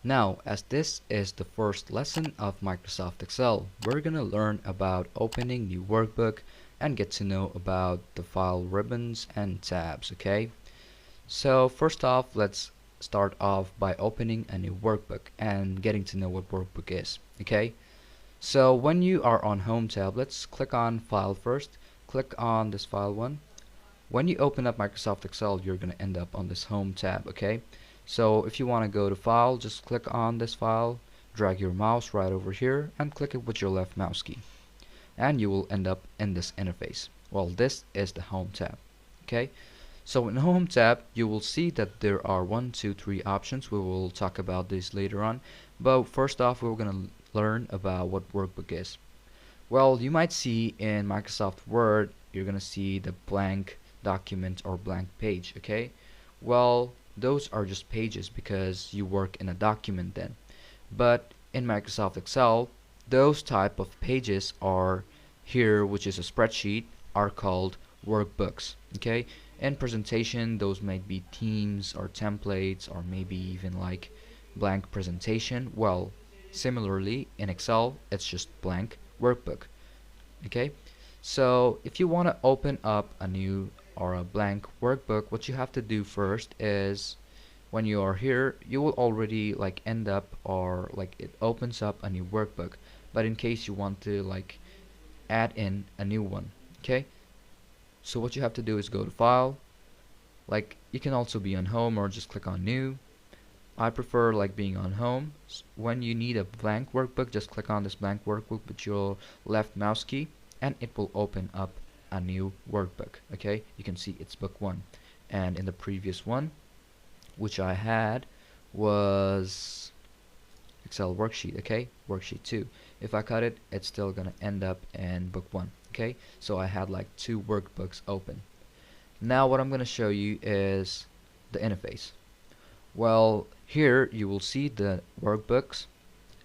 Now, as this is the first lesson of Microsoft Excel, we're gonna learn about opening new workbook and get to know about the file ribbons and tabs, okay? So first off, let's start off by opening a new workbook and getting to know what workbook is, okay? So when you are on Home tab, let's click on File first. Click on this file one. When you open up Microsoft Excel, you're going to end up on this Home tab, okay? So if you want to go to File, just click on this file, drag your mouse right over here, and click it with your left mouse key. And you will end up in this interface. Well, this is the Home tab, okay? So in the Home tab, you will see that there are 1, 2, 3 options. We will talk about this later on. But first off, we're going to learn about what Workbook is. Well, you might see in Microsoft Word, you're going to see the blank document or blank page, okay? Well, those are just pages because you work in a document then. But in Microsoft Excel, those type of pages are here, which is a spreadsheet, are called workbooks, okay? In presentation, those might be themes or templates or maybe even like blank presentation. Well, similarly in Excel, it's just blank workbook, okay? So if you want to open up a new or a blank workbook, what you have to do first is when you are here, you will already like end up or like it opens up a new workbook. But in case you want to like add in a new one, okay? So what you have to do is go to File. Like you can also be on Home or just click on New. I prefer like being on Home. When you need a blank workbook, just click on this blank workbook with your left mouse key and it will open up a new workbook, okay? You can see it's book 1, and in the previous one which I had was Excel worksheet, okay? Worksheet 2. If I cut it, it's still gonna end up in book 1, okay? So I had like 2 workbooks open. Now what I'm gonna show you is the interface. Well, here you will see the workbooks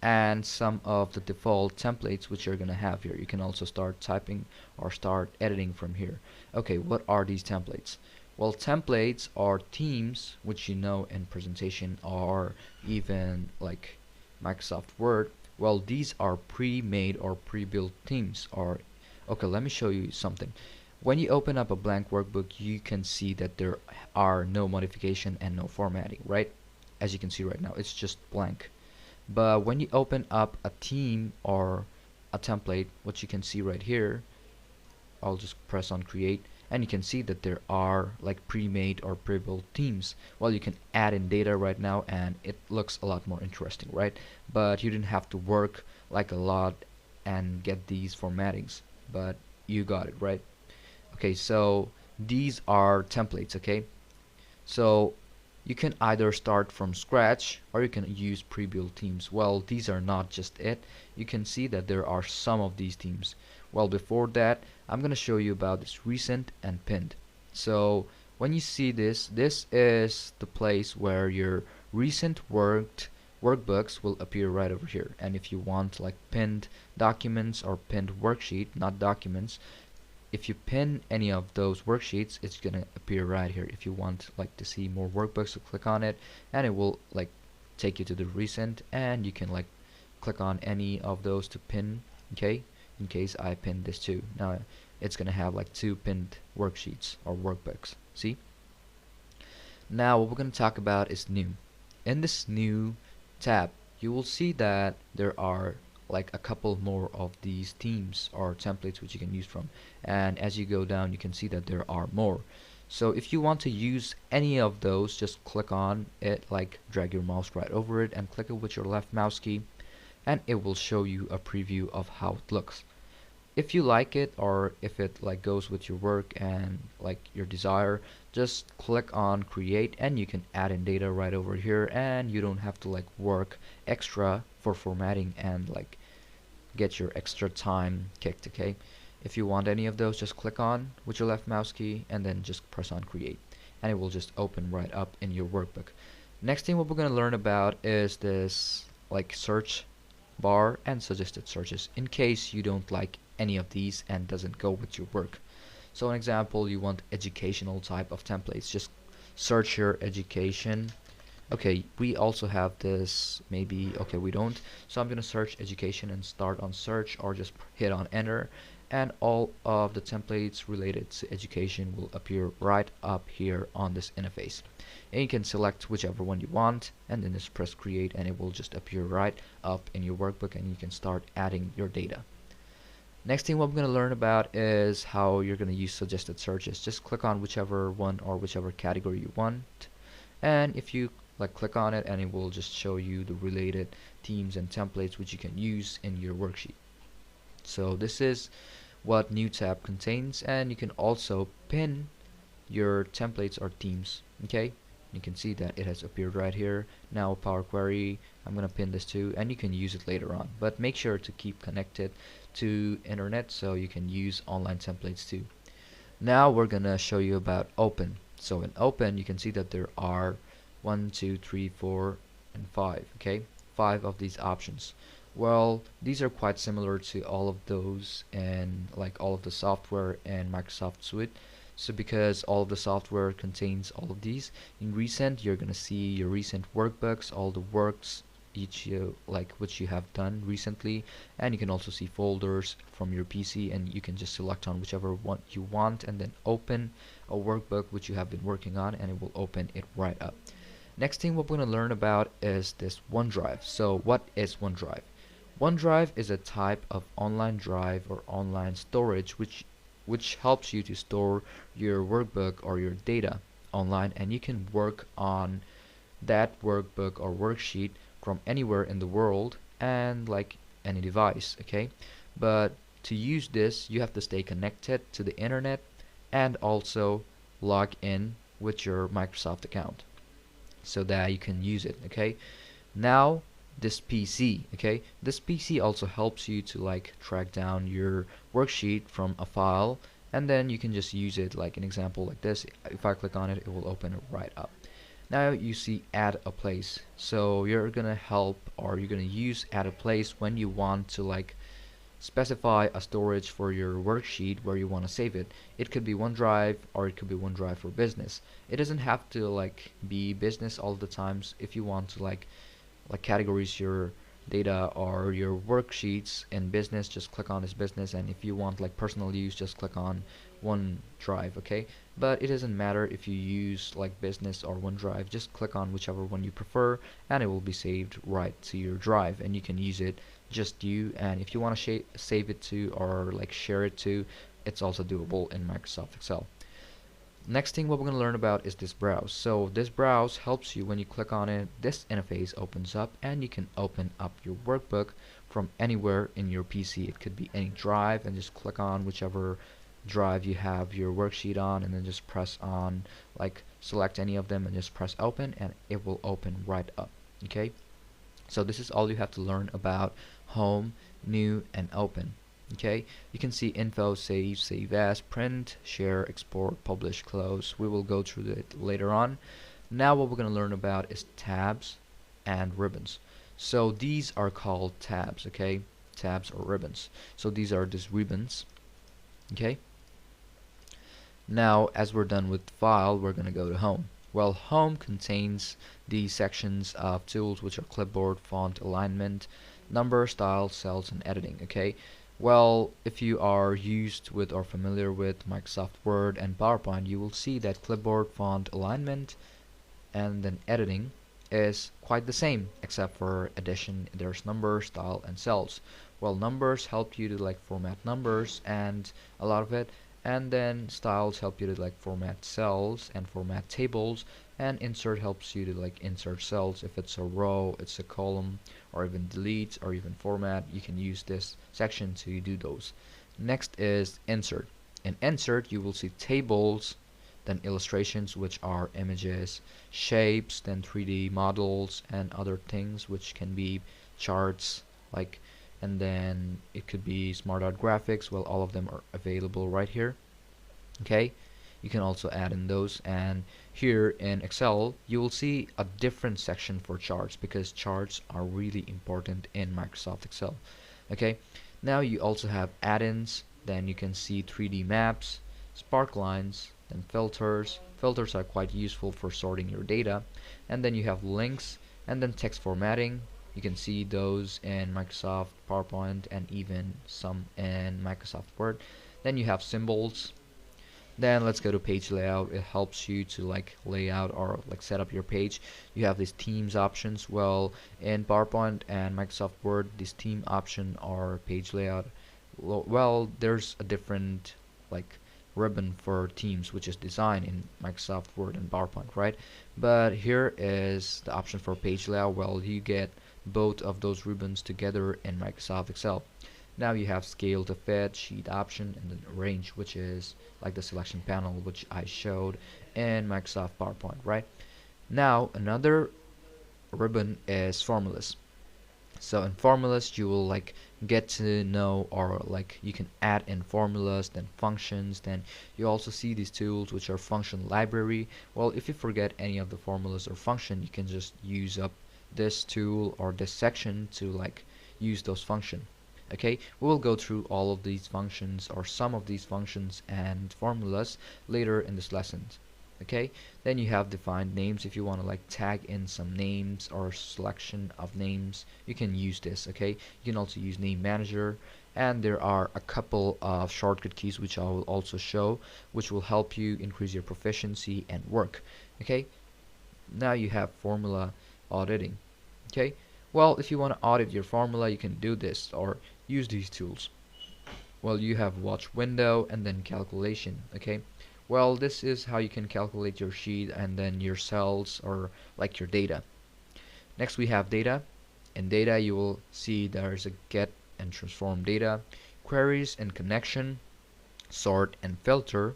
and some of the default templates which you're gonna have here. You can also start typing or start editing from here. Okay, what are these templates? Well, templates are themes which you know in presentation or even like Microsoft Word. Well, these are pre-made or pre-built themes. Or okay, let me show you something. When you open up a blank workbook, you can see that there are no modification and no formatting, right? As you can see right now, it's just blank. But when you open up a theme or a template, what you can see right here, I'll just press on create and you can see that there are like pre-made or pre-built themes. Well, you can add in data right now and it looks a lot more interesting, right? But you didn't have to work like a lot and get these formattings, but you got it, right? Okay, so these are templates, okay? So you can either start from scratch or you can use pre-built themes. Well, these are not just it. You can see that there are some of these themes. Well, before that, I'm going to show you about this recent and pinned. So when you see this, this is the place where your recent workbooks will appear right over here. And if you want like pinned documents or pinned worksheet, not documents, if you pin any of those worksheets, it's gonna appear right here. If you want like to see more workbooks, so click on it and it will like take you to the recent, and you can like click on any of those to pin, okay? In case I pinned this too. Now it's gonna have like 2 pinned worksheets or workbooks. See? Now what we're gonna talk about is new. In this new tab, you will see that there are like a couple more of these themes or templates which you can use from, and as you go down you can see that there are more. So if you want to use any of those, just click on it, like drag your mouse right over it and click it with your left mouse key and it will show you a preview of how it looks. If you like it or if it like goes with your work and like your desire, just click on create and you can add in data right over here and you don't have to like work extra for formatting and like get your extra time kicked, okay? If you want any of those, just click on with your left mouse key and then just press on create and it will just open right up in your workbook. Next thing what we're going to learn about is this like search bar and suggested searches in case you don't like any of these and doesn't go with your work. So an example, you want educational type of templates, just search your education Okay, we also have this, maybe, okay, we don't. So I'm gonna search education and start on search, or just hit on enter, and all of the templates related to education will appear right up here on this interface. And you can select whichever one you want, and then just press create, and it will just appear right up in your workbook, and you can start adding your data. Next thing what we're going to learn about is how you're going to use suggested searches. Just click on whichever one or whichever category you want, and if you click on it, and it will just show you the related themes and templates which you can use in your worksheet. So this is what new tab contains, and you can also pin your templates or themes. Okay, you can see that it has appeared right here. Now Power Query, I'm gonna pin this too, and you can use it later on, but make sure to keep connected to internet so you can use online templates too. Now we're gonna show you about open. So in open, you can see that there are 1, 2, 3, 4, and 5. Okay, 5 of these options. Well, these are quite similar to all of those and all of the software and Microsoft Suite. So because all of the software contains all of these, in recent you're gonna see your recent workbooks, all the works each which you have done recently, and you can also see folders from your PC, and you can just select on whichever one you want and then open a workbook which you have been working on, and it will open it right up. Next thing what we're going to learn about is this OneDrive. So what is OneDrive? OneDrive is a type of online drive or online storage which helps you to store your workbook or your data online, and you can work on that workbook or worksheet from anywhere in the world and any device. Okay, but to use this you have to stay connected to the internet and also log in with your Microsoft account so that you can use it. Okay, now this PC, okay, this PC also helps you to track down your worksheet from a file, and then you can just use it like an example like this. If I click on it, it will open it right up. Now you see add a place, so you're gonna help, or you're gonna use add a place when you want to specify a storage for your worksheet where you want to save it. It could be OneDrive, or it could be OneDrive for business. It doesn't have to be business all the times. If you want to categories your data or your worksheets in business, just click on this business, and if you want personal use, just click on OneDrive. Okay, but it doesn't matter if you use business or OneDrive, just click on whichever one you prefer, and it will be saved right to your drive, and you can use it just you. And if you want to save it to, or share it to, it's also doable in Microsoft Excel. Next thing what we're going to learn about is this browse. So this browse helps you. When you click on it, this interface opens up, and you can open up your workbook from anywhere in your PC. It could be any drive, and just click on whichever drive you have your worksheet on, and then just press on, select any of them and just press open, and it will open right up. Okay, so this is all you have to learn about home, new, and open. Okay, you can see info, save, save as, print, share, export, publish, close. We will go through it later on. Now what we're going to learn about is tabs and ribbons. So these are called tabs. Okay, tabs or ribbons. So these are just ribbons. Okay, now as we're done with file, we're going to go to home. Well, home contains the sections of tools which are clipboard, font, alignment, number, style, cells, and editing. Okay, well, if you are used with or familiar with Microsoft Word and PowerPoint, you will see that clipboard, font, alignment, and then editing is quite the same, except for addition. There's number, style, and cells. Well, numbers help you to format numbers and a lot of it, and then styles help you to format cells and format tables, and insert helps you to insert cells. If it's a row, it's a column, or even delete, or even format, you can use this section to do those. Next is insert. In insert you will see tables, then illustrations, which are images, shapes, then 3D models, and other things which can be charts, and then it could be smart art graphics. Well, all of them are available right here. Okay, you can also add in those, and here in Excel you will see a different section for charts, because charts are really important in Microsoft Excel. Okay, now you also have add-ins, then you can see 3D maps, spark lines, then filters. Filters are quite useful for sorting your data. And then you have links, and then text formatting. You can see those in Microsoft PowerPoint and even some in Microsoft Word. Then you have symbols. Then let's go to page layout. It helps you to like lay out or like set up your page. You have these themes options. Well, in PowerPoint and Microsoft Word, these theme option are page layout. Well, there's a different like ribbon for themes, which is design in Microsoft Word and PowerPoint, right? But here is the option for page layout. Well, you get both of those ribbons together in Microsoft Excel. Now you have scale to fit, sheet option, and then range, which is like the selection panel which I showed in Microsoft PowerPoint, right? Now another ribbon is formulas. So in formulas you will like get to know, or like you can add in formulas, then functions, then you also see these tools which are function library. Well, if you forget any of the formulas or function, you can just use up this tool or this section to like use those functions. Okay, we will go through all of these functions or some of these functions and formulas later in this lesson. Okay, then you have defined names. If you want to like tag in some names or selection of names, you can use this. Okay, you can also use name manager, and there are a couple of shortcut keys which I will also show, which will help you increase your proficiency and work. Okay, now you have formula auditing. Okay, well, if you want to audit your formula, you can do this or use these tools. Well, you have watch window and then calculation. Okay, well, this is how you can calculate your sheet and then your cells or like your data. Next we have data. In data you will see there's a get and transform data, queries and connection, sort and filter,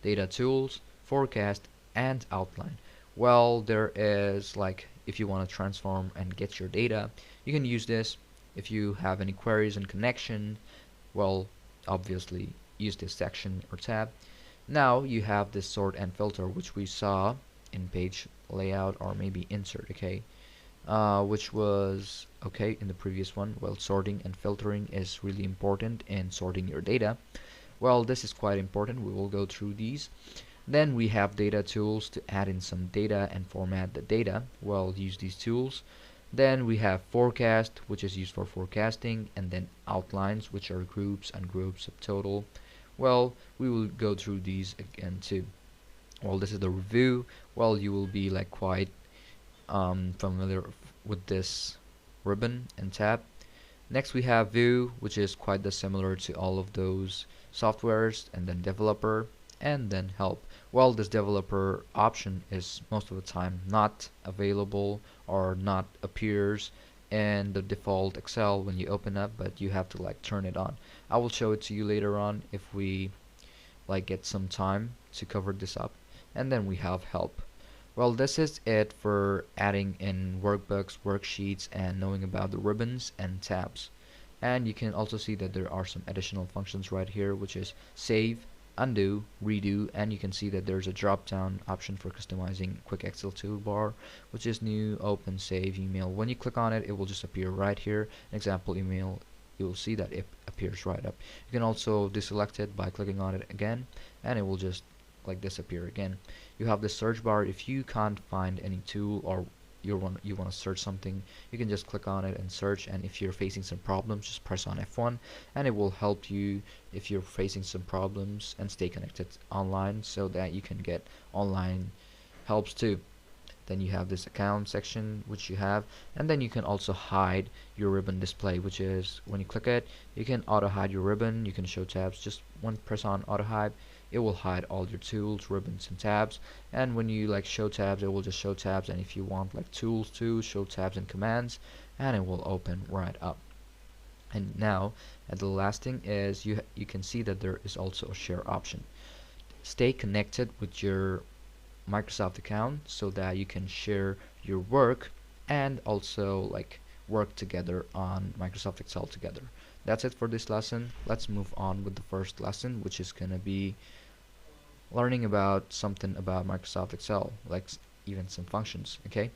data tools, forecast, and outline. Well, there is like if you want to transform and get your data, you can use this. If you have any queries and connection, well, obviously use this section or tab. Now you have this sort and filter which we saw in page layout or maybe insert, okay, which was okay in the previous one. Well, sorting and filtering is really important in sorting your data. Well, this is quite important. We will go through these. Then we have data tools to add in some data and format the data. Well, use these tools. Then we have forecast, which is used for forecasting, and then outlines, which are groups and groups of total. Well, we will go through these again too. Well, this is the review. Well, you will be like quite familiar with this ribbon and tab. Next we have view, which is quite the similar to all of those softwares, and then developer, and then help. Well, this developer option is most of the time not available or not appears in the default Excel when you open up, but you have to like turn it on. I will show it to you later on if we like get some time to cover this up. And then we have help. Well, this is it for adding in workbooks, worksheets, and knowing about the ribbons and tabs. And you can also see that there are some additional functions right here, which is save, undo, redo, and you can see that there's a drop down option for customizing quick Excel toolbar, which is new, open, save, email. When you click on it, it will just appear right here. Example email, you will see that it appears right up. You can also deselect it by clicking on it again, and it will just like disappear again. You have the search bar. If you can't find any tool or you want to search something, you can just click on it and search, and if you're facing some problems, just press on F1 and it will help you if you're facing some problems, and stay connected online so that you can get online helps too. Then you have this account section which you have, and then you can also hide your ribbon display, which is when you click it, you can auto hide your ribbon. You can show tabs. Just one press on auto hide, it will hide all your tools, ribbons, and tabs. And when you like show tabs, it will just show tabs, and if you want like tools to show tabs and commands, and it will open right up. And now, and the last thing is you can see that there is also a share option. Stay connected with your Microsoft account so that you can share your work and also like work together on Microsoft Excel together. That's it for this lesson. Let's move on with the first lesson, which is gonna be learning about something about Microsoft Excel, like even some functions. Okay,